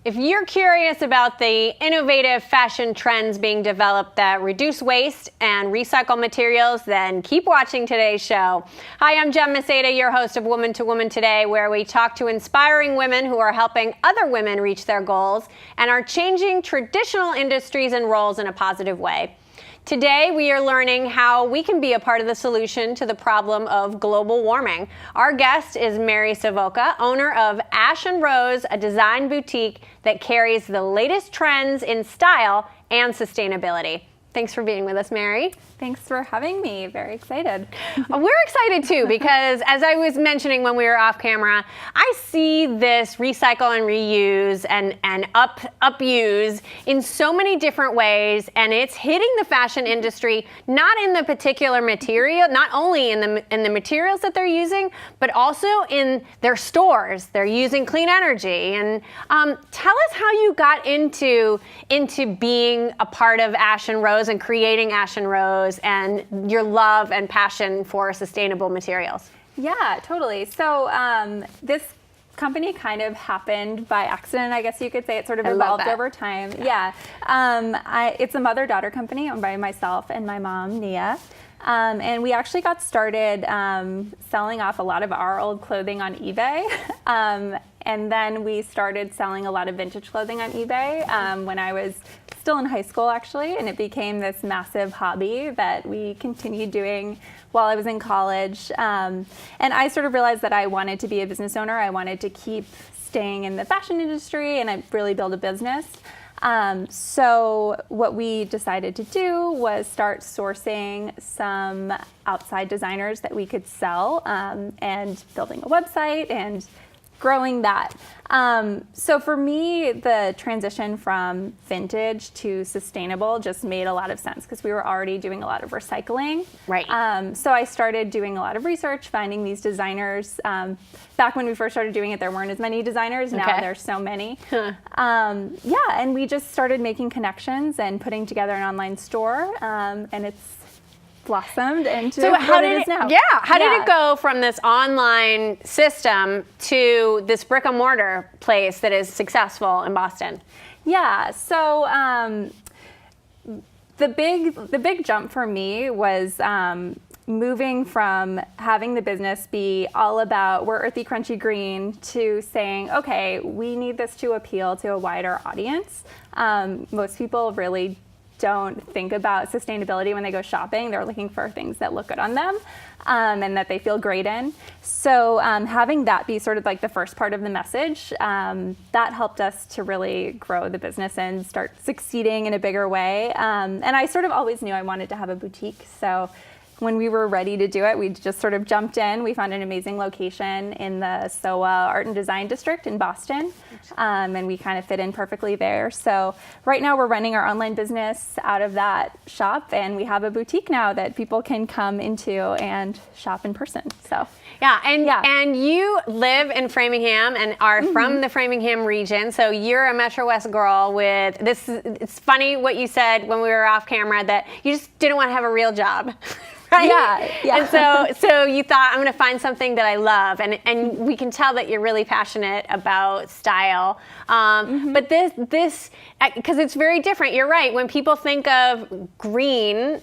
If you're curious about the innovative fashion trends being developed that reduce waste and recycle materials, then keep watching today's show. Hi, I'm Jem Masada, your host of Woman2Woman Today, where we talk to inspiring women who are helping other women reach their goals and are changing traditional industries and roles in a positive way. Today, we are learning how we can be a part of the solution to the problem of global warming. Our guest is Mary Savoca, owner of Ash&Rose, a design boutique that carries the latest trends in style and sustainability. Thanks for being with us, Mary. Thanks for having me. Very excited. We're excited too, because as I was mentioning when we were off camera, I see this recycle and reuse and upuse in so many different ways, and it's hitting the fashion industry, not in the particular material, not only in the materials that they're using, but also in their stores. They're using clean energy. And tell us how you got into being a part of Ash&Rose and creating Ash&Rose, and your love and passion for sustainable materials. Yeah, totally. So this company kind of happened by accident, I guess you could say. It sort of evolved over time. Yeah. It's a mother-daughter company owned by myself and my mom, Nea. And we actually got started selling off a lot of our old clothing on eBay. And then we started selling a lot of vintage clothing on eBay when I was still in high school, actually, and it became this massive hobby that we continued doing while I was in college. And I sort of realized that I wanted to be a business owner. I wanted to keep staying in the fashion industry and really build a business. So what we decided to do was start sourcing some outside designers that we could sell and building a website and growing that. So for me, the transition from vintage to sustainable just made a lot of sense because we were already doing a lot of recycling. Right. So I started doing a lot of research, finding these designers. Back when we first started doing it, there weren't as many designers. Now there's so many. And we just started making connections and putting together an online store, and it's blossomed into what it is now. How did it go from this online system to this brick and mortar place that is successful in Boston? Yeah, so the big jump for me was moving from having the business be all about we're earthy, crunchy green to saying, okay, we need this to appeal to a wider audience. Most people really don't think about sustainability when they go shopping. They're looking for things that look good on them and that they feel great in. So having that be sort of like the first part of the message, that helped us to really grow the business and start succeeding in a bigger way. And I sort of always knew I wanted to have a boutique. So when we were ready to do it, we just sort of jumped in. We found an amazing location in the SoA Art and Design District in Boston, and we kind of fit in perfectly there. So right now we're running our online business out of that shop, and we have a boutique now that people can come into and shop in person. So and you live in Framingham and are from the Framingham region, so you're a Metro West girl with this. It's funny what you said when we were off camera, that you just didn't want to have a real job. Right? Yeah. And so you thought, I'm going to find something that I love, and we can tell that you're really passionate about style. But this because it's very different. You're right. When people think of green,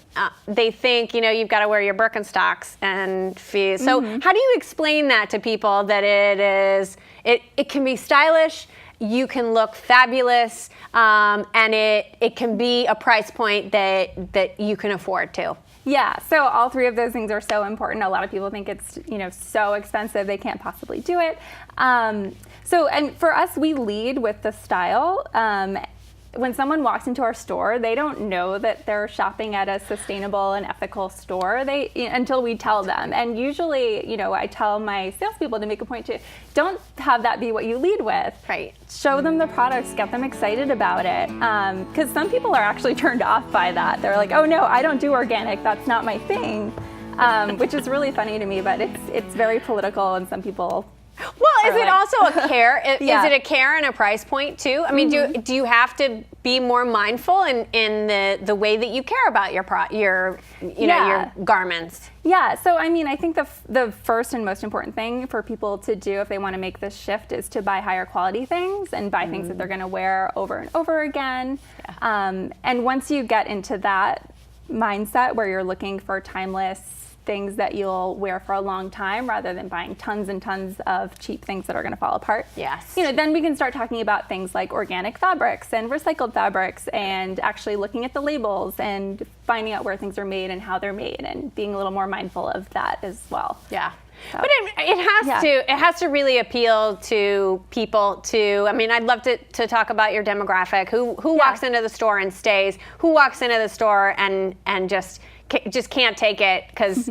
they think you've got to wear your Birkenstocks and fees. So how do you explain that to people that it can be stylish? You can look fabulous, and it can be a price point that you can afford to. Yeah, so all three of those things are so important. A lot of people think it's so expensive they can't possibly do it. And for us, we lead with the style. When someone walks into our store, they don't know that they're shopping at a sustainable and ethical store until we tell them. And usually, I tell my salespeople to make a point to don't have that be what you lead with. Right. Show them the products, get them excited about it. Because some people are actually turned off by that. They're like, oh no, I don't do organic. That's not my thing. Which is really funny to me, but it's very political, and some people Well, is it also a care? Yeah. Is it a care and a price point too? I mean, do you have to be more mindful in the way that you care about your garments? Yeah, so I mean, I think the first and most important thing for people to do if they want to make this shift is to buy higher quality things and buy things that they're going to wear over and over again. Yeah. And once you get into that mindset where you're looking for timeless things that you'll wear for a long time rather than buying tons and tons of cheap things that are going to fall apart. Yes. Then we can start talking about things like organic fabrics and recycled fabrics and actually looking at the labels and finding out where things are made and how they're made and being a little more mindful of that as well. Yeah. So, but it has to really appeal to people too. I mean, I'd love to talk about your demographic. Who walks into the store and stays? Who walks into the store and just can't take it because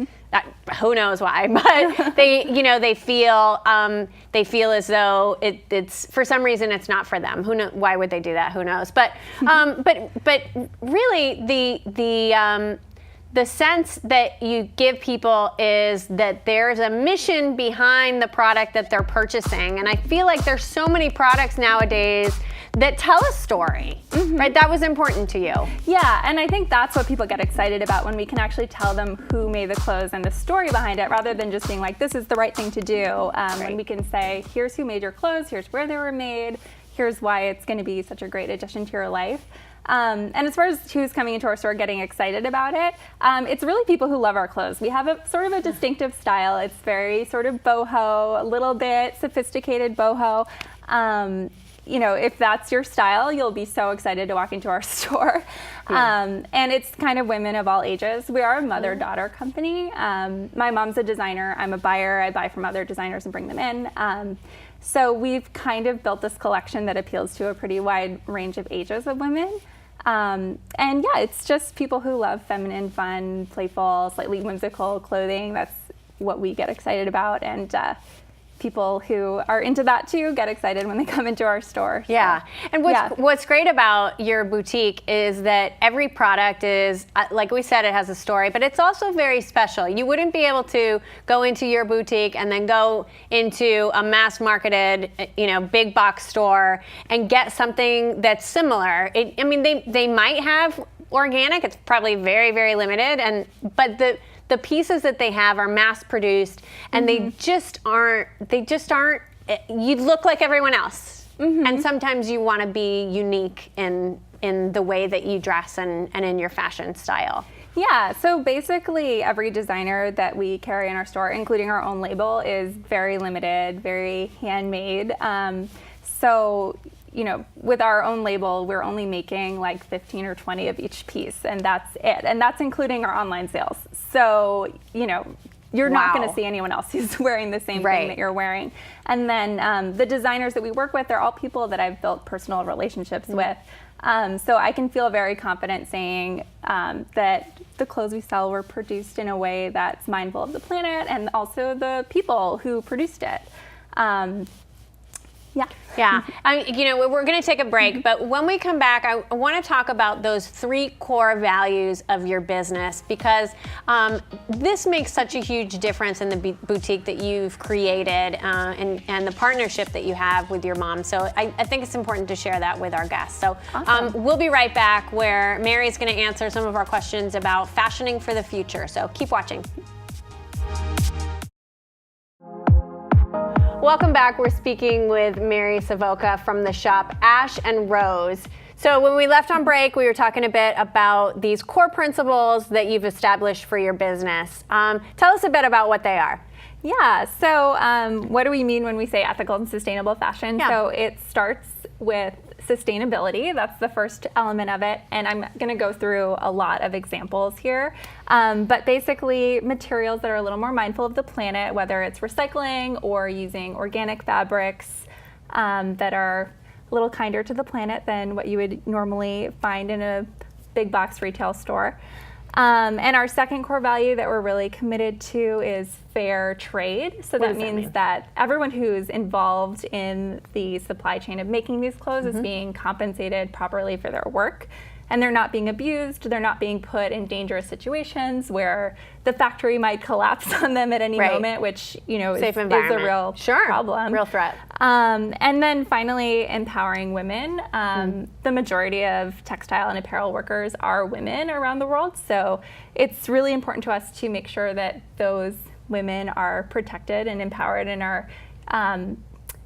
who knows why? But they feel as though it's for some reason it's not for them. Why would they do that? Who knows? But really the sense that you give people is that there's a mission behind the product that they're purchasing. And I feel like there's so many products nowadays that tell a story, right? That was important to you. Yeah, and I think that's what people get excited about when we can actually tell them who made the clothes and the story behind it, rather than just being like, this is the right thing to do. When we can say, here's who made your clothes, here's where they were made, here's why it's going to be such a great addition to your life. And as far as who's coming into our store getting excited about it, it's really people who love our clothes. We have a sort of a distinctive style. It's very sort of boho, a little bit sophisticated boho. If that's your style, you'll be so excited to walk into our store. Yeah. And it's kind of women of all ages. We are a mother-daughter company. My mom's a designer. I'm a buyer. I buy from other designers and bring them in. So we've kind of built this collection that appeals to a pretty wide range of ages of women. And yeah, it's just people who love feminine, fun, playful, slightly whimsical clothing. That's what we get excited about. And people who are into that too get excited when they come into our store. So, yeah. And what's great about your boutique is that every product is, like we said, it has a story, but it's also very special. You wouldn't be able to go into your boutique and then go into a mass marketed, big box store and get something that's similar. They might have organic. It's probably very, very limited. But the pieces that they have are mass produced and they just aren't, you look like everyone else. And sometimes you want to be unique in the way that you dress and in your fashion style. Yeah, so basically every designer that we carry in our store, including our own label, is very limited, very handmade. With our own label, we're only making like 15 or 20 of each piece, and that's it. And that's including our online sales. So, you're not going to see anyone else who's wearing the same thing that you're wearing. And then the designers that we work with, they're all people that I've built personal relationships with. So I can feel very confident saying that the clothes we sell were produced in a way that's mindful of the planet and also the people who produced it. Yeah. We're going to take a break, but when we come back, I want to talk about those 3 core values of your business, because this makes such a huge difference in the boutique that you've created and the partnership that you have with your mom. So I think it's important to share that with our guests. So awesome. We'll be right back, where Mary's going to answer some of our questions about fashioning for the future. So keep watching. Welcome back. We're speaking with Mary Savoca from the shop Ash&Rose. So when we left on break, we were talking a bit about these core principles that you've established for your business. Tell us a bit about what they are. Yeah, so what do we mean when we say ethical and sustainable fashion? Yeah. So it starts with sustainability. That's the first element of it. And I'm going to go through a lot of examples here. But basically, materials that are a little more mindful of the planet, whether it's recycling or using organic fabrics that are a little kinder to the planet than what you would normally find in a big box retail store. And our second core value that we're really committed to is fair trade. So that means that everyone who's involved in the supply chain of making these clothes is being compensated properly for their work. and they're not being abused, they're not being put in dangerous situations where the factory might collapse on them at any moment, which is a real problem. Real threat. And then finally, empowering women. The majority of textile and apparel workers are women around the world, so it's really important to us to make sure that those women are protected and empowered and are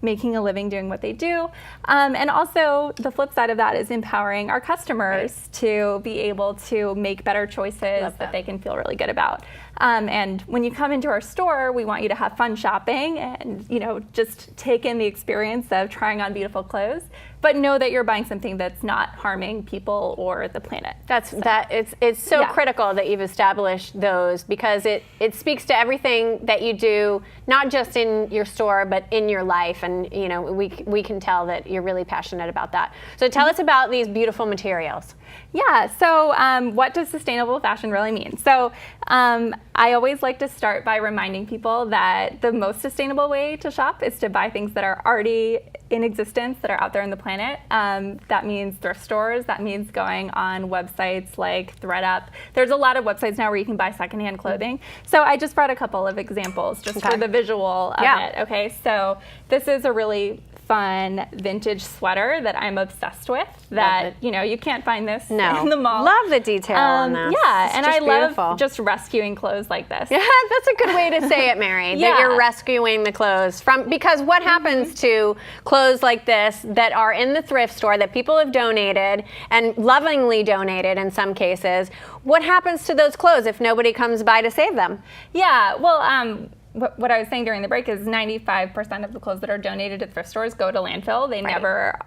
making a living doing what they do. And also the flip side of that is empowering our customers to be able to make better choices that they can feel really good about. And when you come into our store, we want you to have fun shopping and just take in the experience of trying on beautiful clothes, but know that you're buying something that's not harming people or the planet. It's so critical that you've established those, because it speaks to everything that you do, not just in your store but in your life, and we can tell that you're really passionate about that. So tell us about these beautiful materials. Yeah, so what does sustainable fashion really mean? So I always like to start by reminding people that the most sustainable way to shop is to buy things that are already in existence, that are out there on the planet. That means thrift stores, that means going on websites like ThredUp. There's a lot of websites now where you can buy secondhand clothing. So I just brought a couple of examples just for the visual of it. Okay, so this is a really fun vintage sweater that I'm obsessed with, that you can't find this in the mall. Love the detail on this. Yeah, and I love just rescuing clothes like this. Yeah, that's a good way to say it, Mary, that you're rescuing the clothes because what happens to clothes like this that are in the thrift store that people have donated and lovingly donated in some cases, what happens to those clothes if nobody comes by to save them? Yeah, well, what I was saying during the break is 95% of the clothes that are donated to thrift stores go to landfill. They never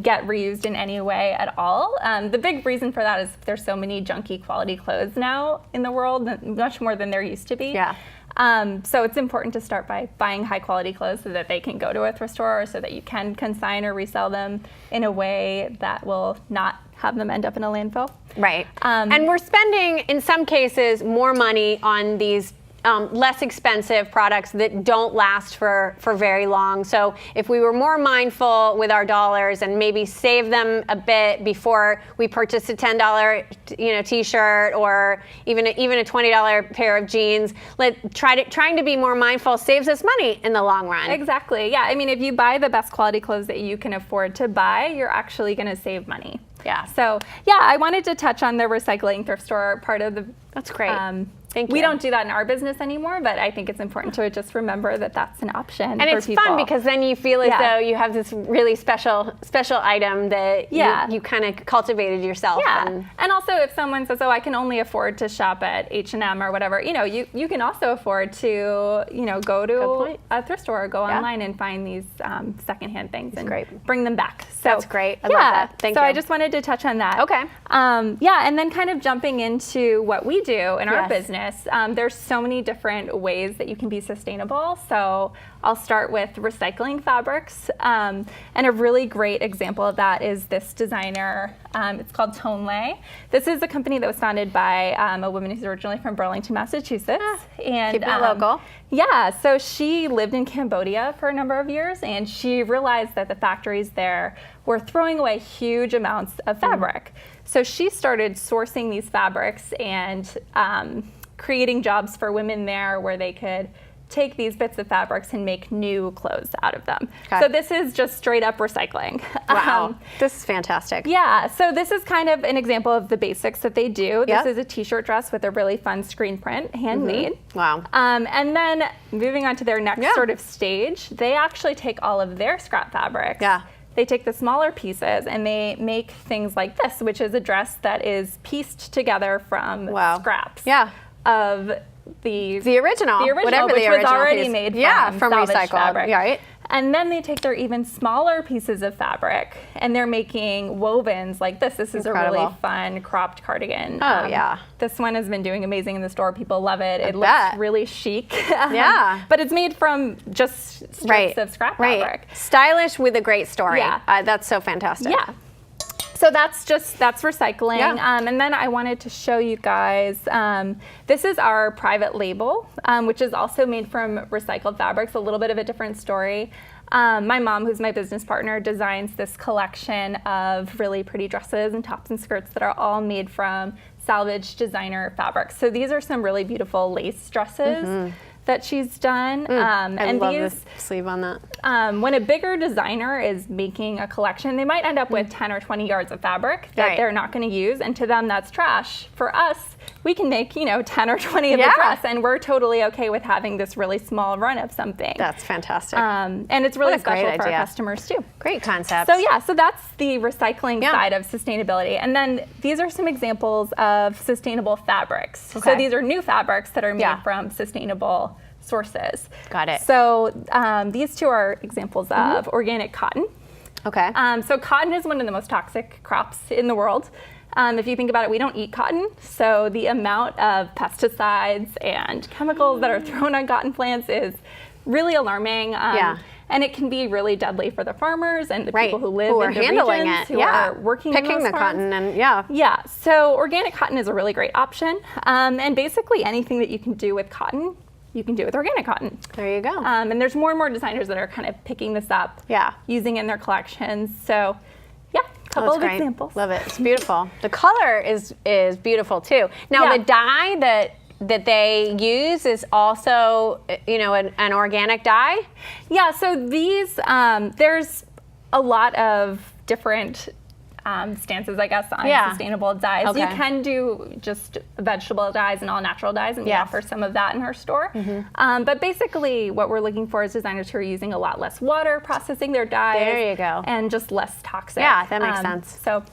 get reused in any way at all. The big reason for that is there's so many junky quality clothes now in the world, much more than there used to be. Yeah. So it's important to start by buying high quality clothes so that they can go to a thrift store, or so that you can consign or resell them in a way that will not have them end up in a landfill. Right. And we're spending, in some cases, more money on these less expensive products that don't last for very long. So if we were more mindful with our dollars and maybe save them a bit before we purchase a $10 t-shirt or even a $20 pair of jeans, trying to be more mindful saves us money in the long run. Exactly. Yeah. I mean, if you buy the best quality clothes that you can afford to buy, you're actually going to save money. Yeah. So yeah, I wanted to touch on the recycling thrift store part of the. That's great. Thank you. We don't do that in our business anymore, but I think it's important to just remember that that's an option and for it's people. Fun because then you feel as though you have this really special item that you kind of cultivated yourself. Yeah. And also if someone says, I can only afford to shop at H&M or whatever, you can also afford to, go to a thrift store or go online and find these secondhand things and bring them back. So that's great. I love that. Thank you. So I just wanted to touch on that. Okay. And then kind of jumping into what we do in our business. There's so many different ways that you can be sustainable. So I'll start with recycling fabrics. And a really great example of that is this designer. It's called Tonelay. This is a company that was founded by a woman who's originally from Burlington, Massachusetts. And keep it local. Yeah, so she lived in Cambodia for a number of years, and she realized that the factories there were throwing away huge amounts of fabric. So she started sourcing these fabrics and creating jobs for women there where they could take these bits of fabrics and make new clothes out of them. Okay. So this is just straight up recycling. Wow, this is fantastic. Yeah, so this is kind of an example of the basics that they do. This is a t-shirt dress with a really fun screen print, handmade. Wow. And then moving on to their next sort of stage, they actually take all of their scrap fabrics. Yeah. They take the smaller pieces and they make things like this, which is a dress that is pieced together from scraps. Yeah. Of the original, whatever which the was original already piece. made from recycled fabric. Right. And then they take their even smaller pieces of fabric and they're making wovens like this. This is incredible. A really fun cropped cardigan. Oh, yeah. This one has been doing amazing in the store. People love it. It bet. looks really chic. Yeah. But it's made from just strips of scrap fabric. Stylish with a great story. Yeah. That's so fantastic. Yeah. So that's recycling. Yeah. And then I wanted to show you guys, this is our private label, which is also made from recycled fabrics, a little bit of a different story. My mom, who's my business partner, designs this collection of really pretty dresses and tops and skirts that are all made from salvaged designer fabrics. So these are some really beautiful lace dresses that she's done. I love this sleeve on that. When a bigger designer is making a collection, they might end up with 10 or 20 yards of fabric that they're not going to use, and to them that's trash. For us, we can make 10 or 20 of the dress, and we're totally okay with having this really small run of something. That's fantastic. And it's really special for our customers too. Great concept. So that's the recycling side of sustainability. And then these are some examples of sustainable fabrics. Okay. So these are new fabrics that are made from sustainable sources. Got it. So these two are examples of organic cotton. Okay. So cotton is one of the most toxic crops in the world. If you think about it, we don't eat cotton, so the amount of pesticides and chemicals that are thrown on cotton plants is really alarming. And it can be really deadly for the farmers and the people who live in the regions who are working picking in those the farms. cotton and Yeah, so organic cotton is a really great option. And basically anything that you can do with cotton, you can do with organic cotton. There you go. And there's more and more designers that are kind of picking this up, using it in their collections. So a couple of examples. Love it. It's beautiful. The color is beautiful too. Now the dye that they use is also an organic dye. Yeah. So these there's a lot of different stances, I guess, on sustainable dyes. Okay. You can do just vegetable dyes and all natural dyes, and we offer some of that in our store. But basically, what we're looking for is designers who are using a lot less water processing their dyes. There you go. And just less toxic. Yeah, that makes sense. So,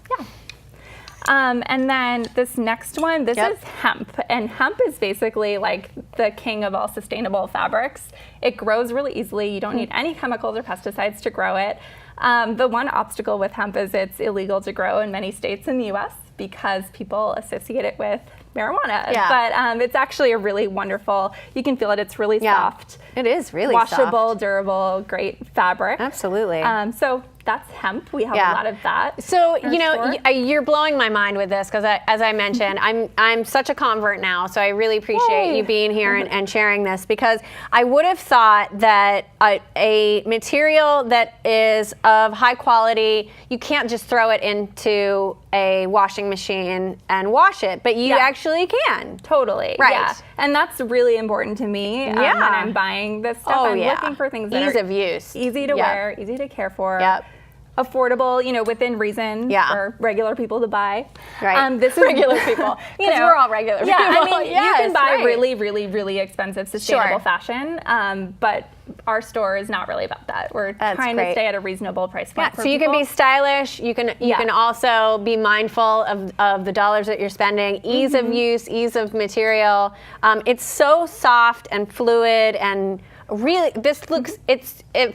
and then this next one, this is hemp. And hemp is basically like the king of all sustainable fabrics. It grows really easily. You don't need any chemicals or pesticides to grow it. The one obstacle with hemp is it's illegal to grow in many states in the U.S. because people associate it with marijuana. But it's actually a really wonderful, you can feel it, it's really soft. It is really washable, soft. Durable, great fabric. Absolutely. So that's hemp. We have a lot of that. So, you're blowing my mind with this because, as I mentioned, I'm such a convert now. So I really appreciate you being here and sharing this, because I would have thought that a material that is of high quality, you can't just throw it into a washing machine and wash it, but you actually can. Totally. Right. Yeah. And that's really important to me when I'm buying this stuff. I'm looking for things that ease of use, easy to wear, easy to care for. Affordable, within reason for regular people to buy. Right. This is regular people. Because we're all regular people. I mean, you can buy really, really, really expensive sustainable fashion, but our store is not really about that. We're trying to stay at a reasonable price point. So you can be stylish. You can also be mindful of the dollars that you're spending. Ease of use, ease of material. It's so soft and fluid and. Really, this looks, it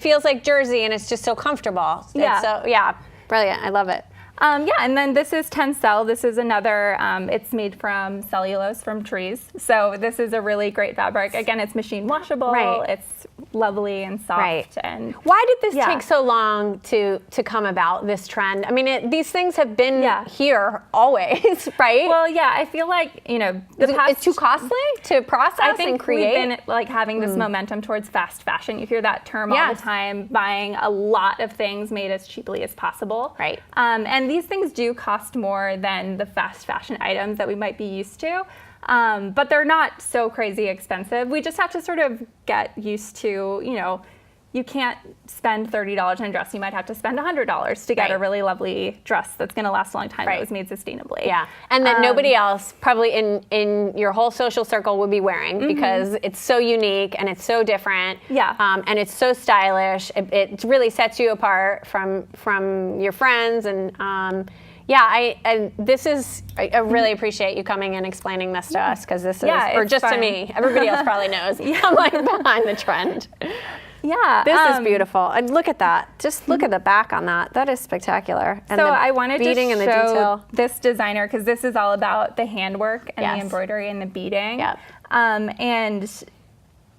feels like jersey, and it's just so comfortable. Brilliant. I love it. And then this is Tencel. This is another, it's made from cellulose from trees. So this is a really great fabric. Again, it's machine washable. It's lovely and soft. And why did this take so long to come about, this trend? I mean, these things have been here always, right? Well, I feel like, it's too costly to process and create. We've been having this momentum towards fast fashion. You hear that term all the time, buying a lot of things made as cheaply as possible. Right. And these things do cost more than the fast fashion items that we might be used to. But they're not so crazy expensive. We just have to sort of get used to, you can't spend $30 on a dress. You might have to spend $100 to get a really lovely dress that's going to last a long time that was made sustainably. Yeah, and that nobody else probably in your whole social circle would be wearing because it's so unique and it's so different. And it's so stylish. It really sets you apart from your friends and. I really appreciate you coming and explaining this to us, because this is, or just fun. To me. Everybody else probably knows. I'm like behind the trend. This is beautiful. And look at that. Just look at the back on that. That is spectacular. And so I wanted to show and the detail. This designer, because this is all about the handwork and the embroidery and the beading. And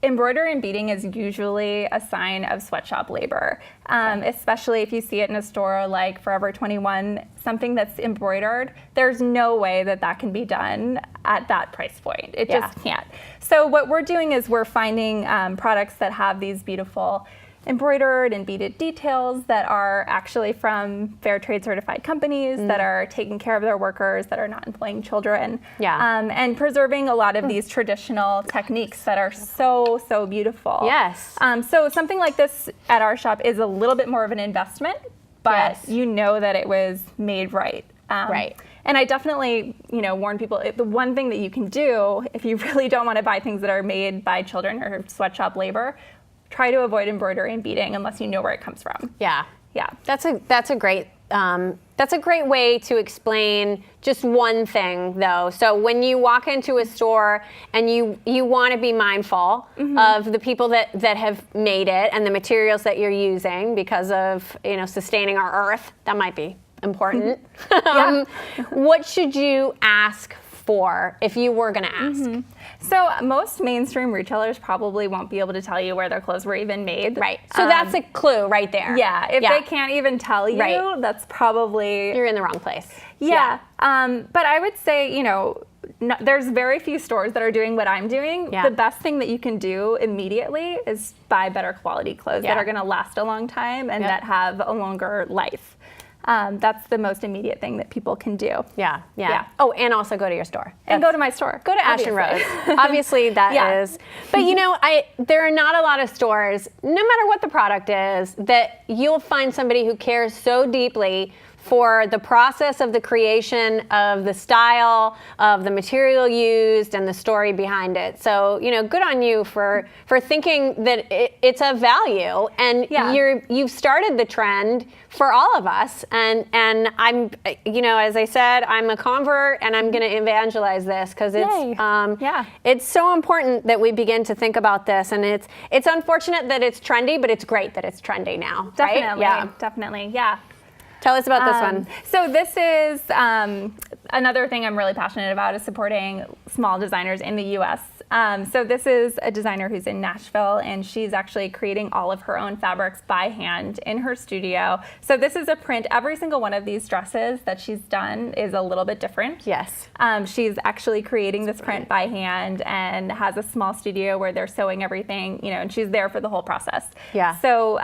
embroidery and beading is usually a sign of sweatshop labor, especially if you see it in a store like Forever 21, something that's embroidered. There's no way that can be done at that price point. It just can't. So what we're doing is we're finding products that have these beautiful embroidered and beaded details that are actually from fair trade certified companies that are taking care of their workers, that are not employing children, and preserving a lot of these traditional techniques that are so, so beautiful. Yes. So something like this at our shop is a little bit more of an investment, but you know that it was made right. Right. And I definitely, warn people, the one thing that you can do if you really don't want to buy things that are made by children or sweatshop labor, try to avoid embroidery and beading unless you know where it comes from. Yeah. Yeah. That's a great way to explain just one thing, though. So when you walk into a store and you want to be mindful of the people that have made it and the materials that you're using because of sustaining our earth, that might be important. What should you ask for if you were going to ask? So most mainstream retailers probably won't be able to tell you where their clothes were even made. Right. So that's a clue right there. Yeah. If they can't even tell you, that's probably... You're in the wrong place. Yeah. But I would say, there's very few stores that are doing what I'm doing. The best thing that you can do immediately is buy better quality clothes that are going to last a long time and that have a longer life. That's the most immediate thing that people can do. Yeah. Oh, and also go to your store. And go to my store. Go to Ash&Rose. Obviously, that is. But there are not a lot of stores, no matter what the product is, that you'll find somebody who cares so deeply for the process of the creation of the style, of the material used, and the story behind it. So, good on you for thinking that it's of value, and you've started the trend for all of us. And I'm, as I said, I'm a convert, and I'm going to evangelize this because it's so important that we begin to think about this. And it's unfortunate that it's trendy, but it's great that it's trendy now. Definitely, right? definitely. Tell us about this one. So this is another thing I'm really passionate about is supporting small designers in the U.S. So this is a designer who's in Nashville, and she's actually creating all of her own fabrics by hand in her studio. So this is a print. Every single one of these dresses that she's done is a little bit different. Yes. She's actually creating this print by hand and has a small studio where they're sewing everything, and she's there for the whole process. Yeah. So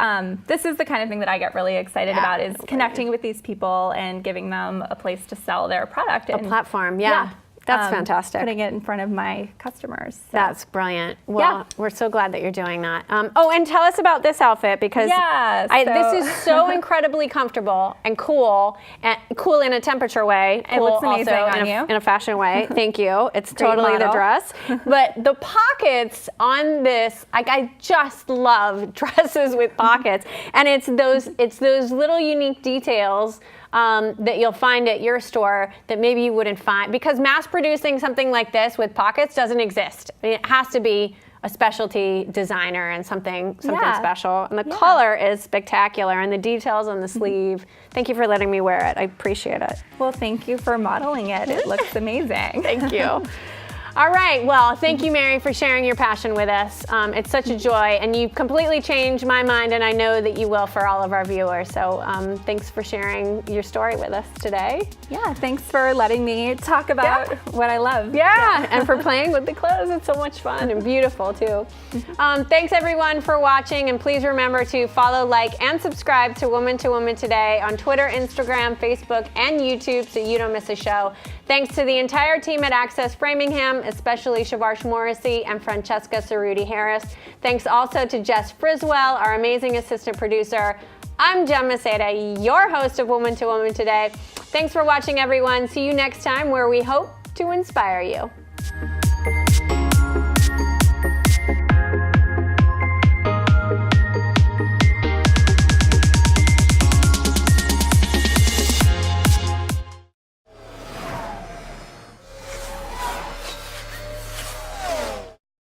this is the kind of thing that I get really excited about is connecting with these people and giving them a place to sell their product. A platform, That's fantastic. Putting it in front of my customers. So. That's brilliant. Well, we're so glad that you're doing that. And tell us about this outfit because this is so incredibly comfortable and cool in a temperature way. It looks amazing also on you. In a fashion way. Thank you. It's totally the dress. But the pockets on this, I just love dresses with pockets, and it's those little unique details that you'll find at your store that maybe you wouldn't find, because mass producing something like this with pockets doesn't exist. I mean, it has to be a specialty designer and something special. And the color is spectacular, and the details on the sleeve. Thank you for letting me wear it. I appreciate it. Well, thank you for modeling it. It looks amazing. Thank you. All right. Well, thank you, Mary, for sharing your passion with us. It's such a joy, and you've completely changed my mind, and I know that you will for all of our viewers. So thanks for sharing your story with us today. Yeah, thanks for letting me talk about what I love. Yeah, and for playing with the clothes. It's so much fun and beautiful, too. Thanks, everyone, for watching, and please remember to follow, like, and subscribe to Woman2Woman Today on Twitter, Instagram, Facebook, and YouTube so you don't miss a show. Thanks to the entire team at Access Framingham, especially Shavarsh Morrissey and Francesca Cerruti Harris. Thanks also to Jess Friswell, our amazing assistant producer. I'm Jem Maceda, your host of Woman2Woman Today. Thanks for watching, everyone. See you next time, where we hope to inspire you.